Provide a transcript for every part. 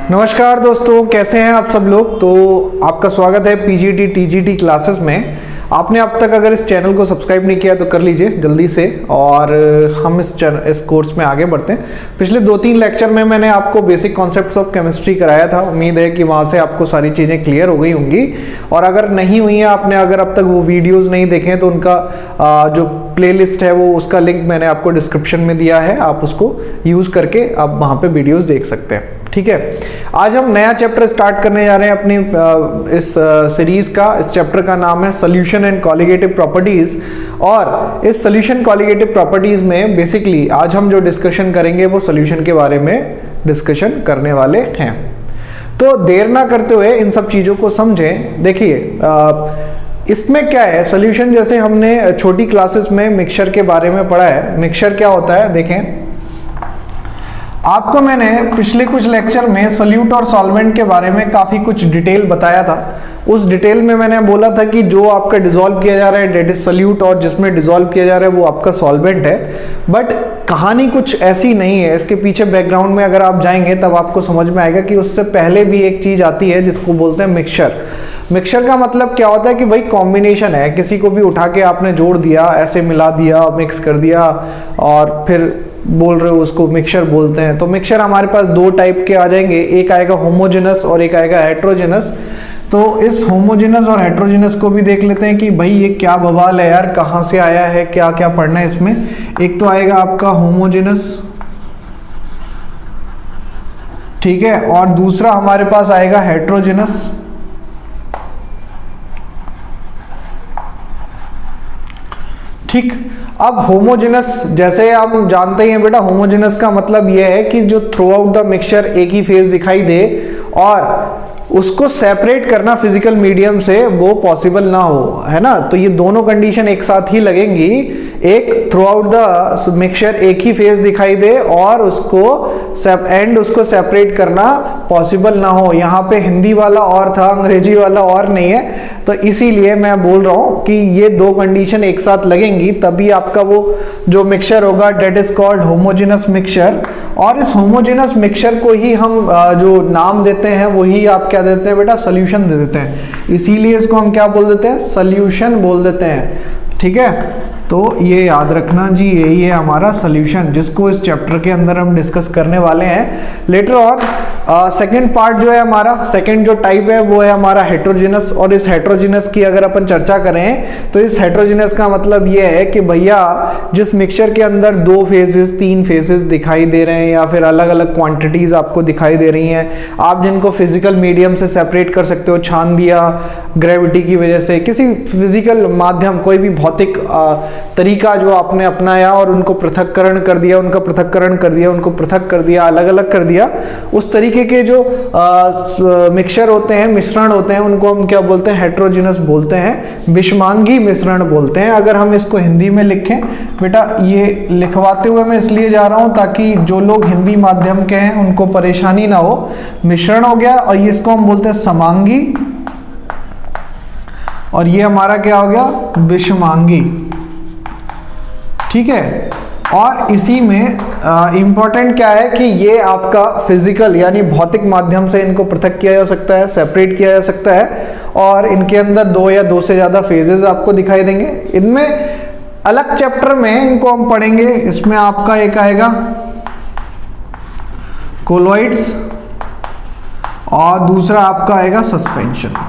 नमस्कार दोस्तों, कैसे हैं आप सब लोग। तो आपका स्वागत है पीजीटी टीजीटी क्लासेस में। आपने अब तक अगर इस चैनल को सब्सक्राइब नहीं किया तो कर लीजिए जल्दी से, और हम इस कोर्स में आगे बढ़ते हैं। पिछले 2-3 लेक्चर में मैंने आपको बेसिक कॉन्सेप्ट्स ऑफ केमिस्ट्री कराया था। उम्मीद है कि वहाँ से आपको सारी चीज़ें क्लियर हो गई होंगी, और अगर नहीं हुई है, आपने अगर अब तक वो वीडियोज़ नहीं देखे हैं तो उनका जो प्लेलिस्ट है वो उसका लिंक मैंने आपको डिस्क्रिप्शन में दिया है, आप उसको यूज़ करके आप वहाँ पे वीडियोस देख सकते हैं। ठीक है, आज हम नया चैप्टर स्टार्ट करने जा रहे हैं अपनी इस सीरीज का। इस चैप्टर का नाम है सॉल्यूशन एंड कॉलिगेटिव प्रॉपर्टीज, और इस सॉल्यूशन कॉलिगेटिव प्रॉपर्टीज में बेसिकली आज हम जो डिस्कशन करेंगे वो सॉल्यूशन के बारे में डिस्कशन करने वाले हैं। तो देर ना करते हुए इन सब चीज़ों को समझें। देखिए इसमें क्या है, सॉल्यूशन जैसे हमने छोटी क्लासेस में मिक्सचर के बारे में पढ़ा है। मिक्सचर क्या होता है, देखें आपको मैंने पिछले कुछ लेक्चर में सॉल्यूट और सॉल्वेंट के बारे में काफ़ी कुछ डिटेल बताया था। उस डिटेल में मैंने बोला था कि जो आपका डिसॉल्व किया जा रहा है डेट इज सॉल्यूट, और जिसमें डिसॉल्व किया जा रहा है वो आपका सॉल्वेंट है। बट कहानी कुछ ऐसी नहीं है, इसके पीछे बैकग्राउंड में अगर आप जाएंगे तब आपको समझ में आएगा कि उससे पहले भी एक चीज़ आती है जिसको बोलते हैं मिक्सचर। मिक्सचर का मतलब क्या होता है कि भाई कॉम्बिनेशन है, किसी को भी उठा के आपने जोड़ दिया, ऐसे मिला दिया, मिक्स कर दिया और फिर बोल रहे हो उसको मिक्सचर बोलते हैं। तो मिक्सचर हमारे पास दो टाइप के आ जाएंगे, एक आएगा होमोजेनस और एक आएगा हेट्रोजेनस। तो इस होमोजेनस और हेट्रोजेनस को भी देख लेते हैं कि भाई ये क्या बवाल है यार, कहाँ से आया है, क्या क्या पढ़ना है इसमें। एक तो आएगा आपका होमोजेनस, ठीक है, और दूसरा हमारे पास आएगा हेट्रोजेनस। ठीक, अब होमोजेनस जैसे हम जानते हैं बेटा, होमोजेनस का मतलब यह है कि जो थ्रू आउट द मिक्सचर एक ही फेज दिखाई दे और उसको सेपरेट करना फिजिकल मीडियम से वो पॉसिबल ना हो, है ना। तो ये दोनों कंडीशन एक साथ ही लगेंगी, एक थ्रू आउट द मिक्सचर एक ही फेज दिखाई दे और उसको सेपरेट करना पॉसिबल ना हो। यहाँ पे हिंदी वाला और था, अंग्रेजी वाला और नहीं है, तो इसीलिए मैं बोल रहा हूँ कि ये दो कंडीशन एक साथ लगेंगी तभी आपका वो जो मिक्सचर होगा that is called homogeneous mixture. और इस होमोजेनस मिक्सचर को ही हम जो नाम देते हैं वही आप क्या देते हैं बेटा, सॉल्यूशन दे देते हैं। इसीलिए इसको हम क्या बोल देते हैं, सॉल्यूशन बोल देते हैं। ठीक है, तो ये याद रखना जी, यही है हमारा सॉल्यूशन जिसको इस चैप्टर के अंदर हम डिस्कस करने वाले हैं लेटर ऑन। सेकंड पार्ट जो है हमारा, सेकंड जो टाइप है वो है हमारा हेट्रोजेनस। और इस हेट्रोजेनस की अगर अपन चर्चा करें तो इस हेट्रोजेनस का मतलब ये है कि भैया जिस मिक्सचर के अंदर 2 फेजेस 3 फेजेस दिखाई दे रहे हैं या फिर अलग अलग क्वांटिटीज आपको दिखाई दे रही हैं, आप जिनको फिजिकल मीडियम से सेपरेट कर सकते हो, छान दिया ग्रेविटी की वजह से, किसी फिजिकल माध्यम, कोई भी भौतिक तरीका जो आपने अपनाया और उनको पृथक्करण कर दिया, उनका पृथक्करण कर दिया, उनको पृथक कर दिया, अलग अलग कर दिया, उस तरीके के जो मिक्सचर होते हैं, मिश्रण होते हैं, उनको हम क्या बोलते हैं, हेट्रोजेनस बोलते हैं, विषमांगी मिश्रण बोलते हैं। अगर हम इसको हिंदी में लिखें बेटा, ये लिखवाते हुए मैं इसलिए जा रहा हूं ताकि जो लोग हिंदी माध्यम के हैं उनको परेशानी ना हो। मिश्रण हो गया, और ये इसको हम बोलते हैं समांगी, और ये हमारा क्या हो गया, विषमांगी। ठीक है, और इसी में इंपॉर्टेंट क्या है कि ये आपका फिजिकल यानी भौतिक माध्यम से इनको पृथक किया जा सकता है, सेपरेट किया जा सकता है, और इनके अंदर 2 या 2 से ज्यादा फेजेस आपको दिखाई देंगे। इनमें अलग चैप्टर में इनको हम पढ़ेंगे। इसमें आपका एक आएगा कोलॉइड्स और दूसरा आपका आएगा सस्पेंशन।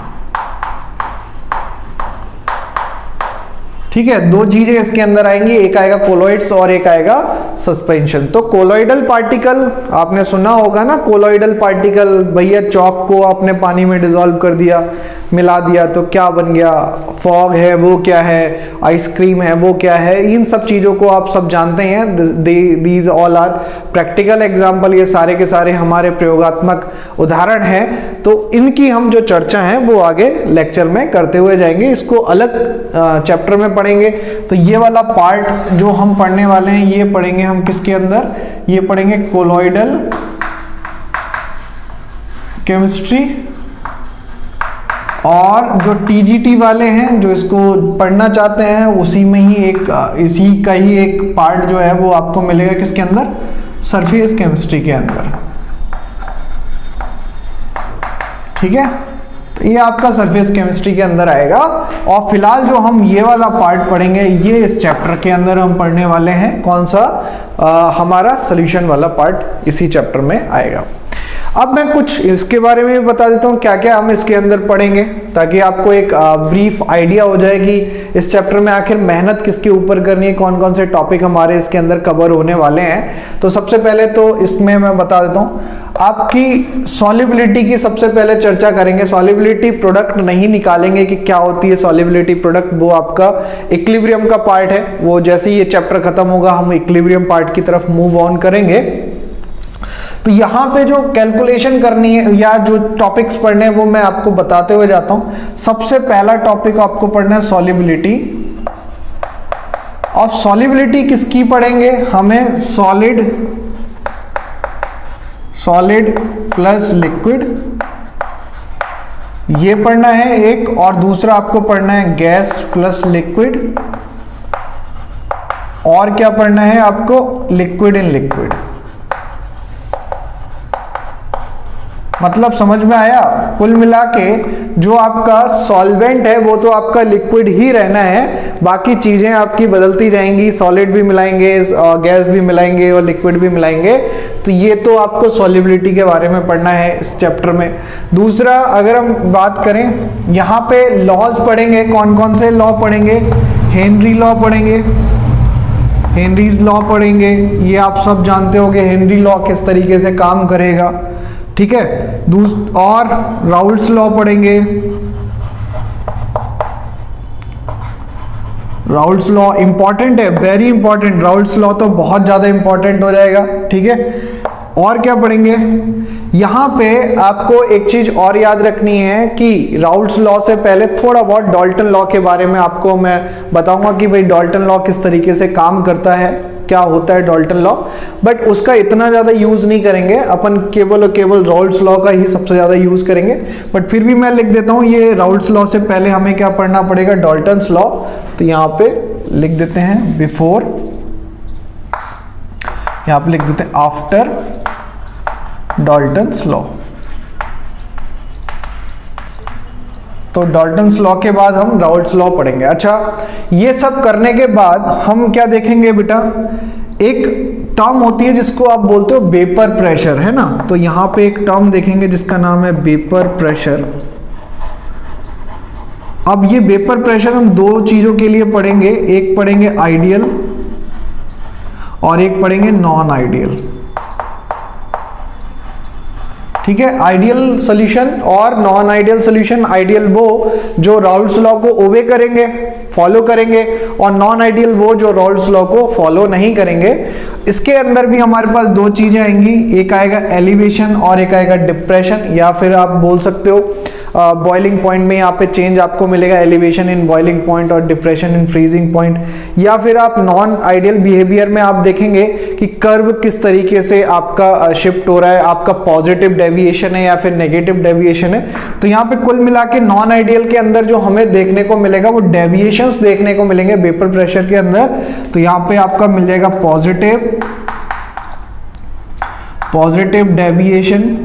ठीक है, 2 चीजें इसके अंदर आएंगी, एक आएगा कोलॉइड्स और एक आएगा सस्पेंशन। तो कोलॉइडल पार्टिकल आपने सुना होगा ना, कोलॉइडल पार्टिकल, भैया चौक को आपने पानी में डिसॉल्व कर दिया, मिला दिया तो क्या बन गया, फॉग है वो क्या है, आइसक्रीम है वो क्या है, इन सब चीज़ों को आप सब जानते हैं। These all are practical example, ये सारे के सारे हमारे प्रयोगात्मक उदाहरण हैं। तो इनकी हम जो चर्चा है वो आगे लेक्चर में करते हुए जाएंगे, इसको अलग चैप्टर में पढ़ेंगे। तो ये वाला पार्ट जो हम पढ़ने वाले हैं ये पढ़ेंगे हम किसके अंदर, ये पढ़ेंगे कोलॉइडल केमिस्ट्री। और जो टीजीटी वाले हैं जो इसको पढ़ना चाहते हैं उसी में ही इसी का ही एक पार्ट जो है वो आपको मिलेगा किसके अंदर, सरफेस केमिस्ट्री के अंदर। ठीक है, तो ये आपका सरफेस केमिस्ट्री के अंदर आएगा। और फिलहाल जो हम ये वाला पार्ट पढ़ेंगे ये इस चैप्टर के अंदर हम पढ़ने वाले हैं। कौन सा? हमारा सॉल्यूशन वाला पार्ट इसी चैप्टर में आएगा। अब मैं कुछ इसके बारे में भी बता देता हूँ क्या क्या हम इसके अंदर पढ़ेंगे, ताकि आपको एक ब्रीफ आइडिया हो जाए कि इस चैप्टर में आखिर मेहनत किसके ऊपर करनी है, कौन कौन से टॉपिक हमारे इसके अंदर कवर होने वाले हैं। तो सबसे पहले तो इसमें मैं बता देता हूँ आपकी सॉल्युबिलिटी की सबसे पहले चर्चा करेंगे। सॉल्युबिलिटी प्रोडक्ट नहीं निकालेंगे कि क्या होती है सॉल्युबिलिटी प्रोडक्ट, वो आपका इक्विलिब्रियम का पार्ट है। वो जैसे ही ये चैप्टर खत्म होगा हम इक्विलिब्रियम पार्ट की तरफ मूव ऑन करेंगे। तो यहाँ पे जो कैलकुलेशन करनी है या जो टॉपिक्स पढ़ने हैं वो मैं आपको बताते हुए जाता हूं। सबसे पहला टॉपिक आपको पढ़ना है सॉल्युबिलिटी। और सॉल्युबिलिटी किसकी पढ़ेंगे? हमें सॉलिड प्लस लिक्विड ये पढ़ना है एक, और दूसरा आपको पढ़ना है गैस प्लस लिक्विड, और क्या पढ़ना है आपको? Liquid in liquid. मतलब समझ में आया? कुल मिला के जो आपका सॉल्वेंट है वो तो आपका लिक्विड ही रहना है, बाकी चीजें आपकी बदलती जाएंगी। सॉलिड भी मिलाएंगे, गैस भी मिलाएंगे और लिक्विड भी मिलाएंगे। तो ये तो आपको सॉल्युबिलिटी के बारे में पढ़ना है इस चैप्टर में। दूसरा अगर हम बात करें, यहाँ पे लॉज पढ़ेंगे। कौन कौन से लॉ पढ़ेंगे? हेनरी लॉ पढ़ेंगे, हेनरीज लॉ पढ़ेंगे। ये आप सब जानते होंगे हेनरी लॉ किस तरीके से काम करेगा, ठीक है। और राउल्ट्स लॉ पढ़ेंगे। राउल्ट्स लॉ इंपॉर्टेंट है, वेरी इंपॉर्टेंट। राउल्ट्स लॉ तो बहुत ज्यादा इंपॉर्टेंट हो जाएगा, ठीक है। और क्या पढ़ेंगे? यहां पे आपको एक चीज और याद रखनी है कि राउल्ट्स लॉ से पहले थोड़ा बहुत डाल्टन लॉ के बारे में आपको मैं बताऊंगा कि भाई डाल्टन लॉ किस तरीके से काम करता है, क्या होता है डाल्टन लॉ। बट उसका इतना ज्यादा यूज नहीं करेंगे अपन, केवल और केवल राउल्ट्स लॉ का ही सबसे ज्यादा यूज करेंगे। बट फिर भी मैं लिख देता हूं, ये राउल्ट्स लॉ से पहले हमें क्या पढ़ना पड़ेगा? Dalton's law. तो यहां पे लिख देते हैं बिफोर, यहां पे लिख देते हैं आफ्टर डाल्टन्स लॉ। तो डाल्टन्स लॉ के बाद हम राउल्ट्स लॉ पढ़ेंगे। अच्छा, ये सब करने के बाद हम क्या देखेंगे बेटा? एक टर्म होती है जिसको आप बोलते हो वेपर प्रेशर, है ना। तो यहां पे एक टर्म देखेंगे जिसका नाम है वेपर प्रेशर। अब ये वेपर प्रेशर हम दो चीजों के लिए पढ़ेंगे, एक पढ़ेंगे आइडियल और एक पढ़ेंगे नॉन आइडियल, ठीक है। आइडियल सॉल्यूशन और नॉन आइडियल सॉल्यूशन। आइडियल वो जो राउल्ट्स लॉ को ओबे करेंगे, फॉलो करेंगे, और नॉन आइडियल वो जो राउल्ट्स लॉ को फॉलो नहीं करेंगे। इसके अंदर भी हमारे पास दो चीजें आएंगी, एक आएगा एलिवेशन और एक आएगा डिप्रेशन, या फिर आप बोल सकते हो बॉइलिंग पॉइंट में यहाँ पे चेंज आपको मिलेगा, एलिवेशन इन बॉइलिंग पॉइंट और डिप्रेशन इन फ्रीजिंग पॉइंट। या फिर आप नॉन आइडियल बिहेवियर में आप देखेंगे कि कर्व किस तरीके से आपका शिफ्ट हो रहा है, आपका पॉजिटिव डेविएशन है या फिर नेगेटिव डेविएशन है। तो यहाँ पे कुल मिला के नॉन आइडियल के अंदर जो हमें देखने को मिलेगा वो डेविएशंस देखने को मिलेंगे वेपर प्रेशर के अंदर। तो यहाँ पे आपका मिल जाएगा पॉजिटिव डेविएशन,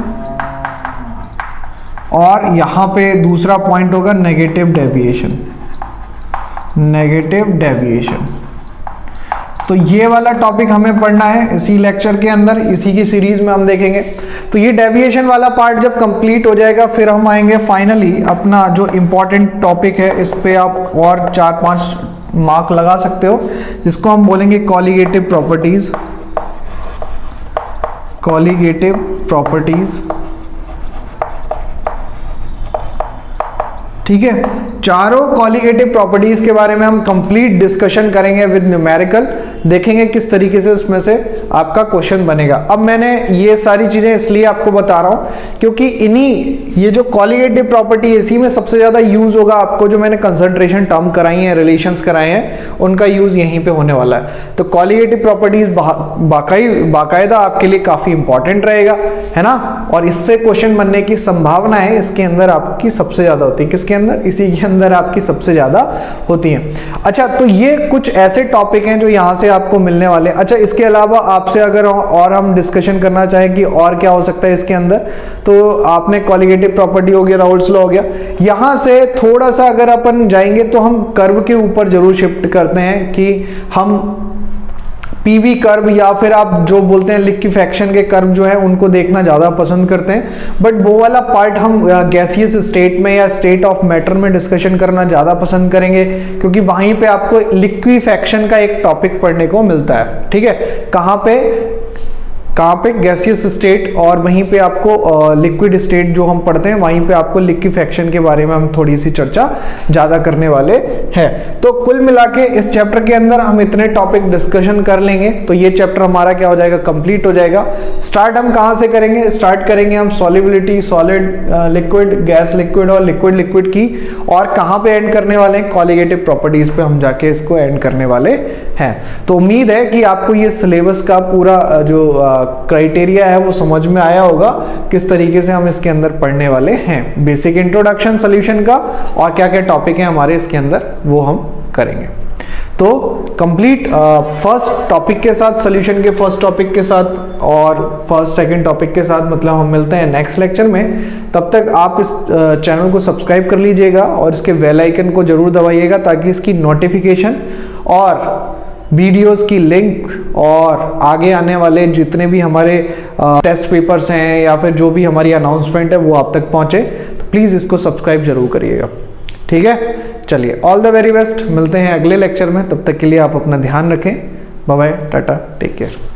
और यहां पे दूसरा पॉइंट होगा नेगेटिव डेविएशन। तो ये वाला टॉपिक हमें पढ़ना है इसी लेक्चर के अंदर, इसी की सीरीज में हम देखेंगे। तो ये डेविएशन वाला पार्ट जब कंप्लीट हो जाएगा फिर हम आएंगे फाइनली अपना जो इंपॉर्टेंट टॉपिक है, इस पे आप और 4-5 मार्क लगा सकते हो, जिसको हम बोलेंगे कॉलिगेटिव प्रॉपर्टीज। ठीक है, चारों कॉलिगेटिव प्रॉपर्टीज के बारे में हम कंप्लीट डिस्कशन करेंगे विद न्यूमेरिकल, देखेंगे किस तरीके से उसमें से आपका क्वेश्चन बनेगा। अब मैंने ये सारी चीजें इसलिए आपको बता रहा हूं क्योंकि ये जो कॉलिगेटिव प्रॉपर्टी है इसी में सबसे ज्यादा यूज होगा आपको, जो मैंने कंसंट्रेशन टर्म कराई है, रिलेशंस कराए हैं, उनका यूज यहीं पे होने वाला है। तो कॉलिगेटिव प्रॉपर्टीज बाकायदा आपके लिए काफी इंपॉर्टेंट रहेगा, है ना, और इससे क्वेश्चन बनने की संभावना है इसके अंदर आपकी सबसे ज्यादा होती है। किसके अंदर? इसी के अंदर आपकी सबसे ज्यादा होती है। अच्छा, तो ये कुछ ऐसे टॉपिक हैं जो यहां से आपको मिलने वाले। अच्छा, इसके अलावा आपसे अगर और हम डिस्कशन करना चाहें कि और क्या हो सकता है इसके अंदर, तो आपने कॉलिगेटिव प्रॉपर्टी हो गया, राउल्स लॉ हो गया। यहाँ से थोड़ा सा अगर अपन जाएंगे तो हम कर्व के ऊपर जरूर शिफ्ट करते हैं कि हम पीवी कर्व या फिर आप जो बोलते हैं लिक्विफैक्शन के कर्व जो है उनको देखना ज़्यादा पसंद करते हैं। बट वो वाला पार्ट हम गैसियस स्टेट में या स्टेट ऑफ मैटर में डिस्कशन करना ज़्यादा पसंद करेंगे, क्योंकि वहीं पे आपको लिक्विफैक्शन का एक टॉपिक पढ़ने को मिलता है। ठीक है, कहाँ पे गैसियस स्टेट, और वहीं पे आपको लिक्विड स्टेट जो हम पढ़ते हैं वहीं पे आपको लिक्विफैक्शन के बारे में हम थोड़ी सी चर्चा ज़्यादा करने वाले हैं। तो कुल मिला के इस चैप्टर के अंदर हम इतने टॉपिक डिस्कशन कर लेंगे तो ये चैप्टर हमारा क्या हो जाएगा, कंप्लीट हो जाएगा। स्टार्ट हम कहाँ से करेंगे, स्टार्ट करेंगे हम solubility, solid liquid, gas liquid और लिक्विड लिक्विड की, और कहाँ पे एंड करने वाले हैं, कॉलिगेटिव प्रॉपर्टीज पे हम जाके इसको एंड करने वाले हैं। तो उम्मीद है कि आपको ये सिलेबस का पूरा जो क्राइटेरिया है वो समझ में आया होगा, किस तरीके से हम इसके अंदर पढ़ने वाले हैं। बेसिक इंट्रोडक्शन सॉल्यूशन का और क्या क्या टॉपिक है हमारे इसके अंदर वो हम करेंगे। तो कंप्लीट फर्स्ट टॉपिक के साथ, सॉल्यूशन के फर्स्ट टॉपिक के साथ और फर्स्ट सेकंड टॉपिक के साथ मतलब हम मिलते हैं नेक्स्ट लेक्चर में। तब तक आप इस चैनल को सब्सक्राइब कर लीजिएगा और इसके बेल आइकन को जरूर दबाइएगा ताकि इसकी नोटिफिकेशन और वीडियोस की लिंक और आगे आने वाले जितने भी हमारे टेस्ट पेपर्स हैं या फिर जो भी हमारी अनाउंसमेंट है वो आप तक पहुंचे। तो प्लीज़ इसको सब्सक्राइब जरूर करिएगा। ठीक है, चलिए, ऑल द वेरी बेस्ट। मिलते हैं अगले लेक्चर में, तब तक के लिए आप अपना ध्यान रखें। Bye bye, tata, take care.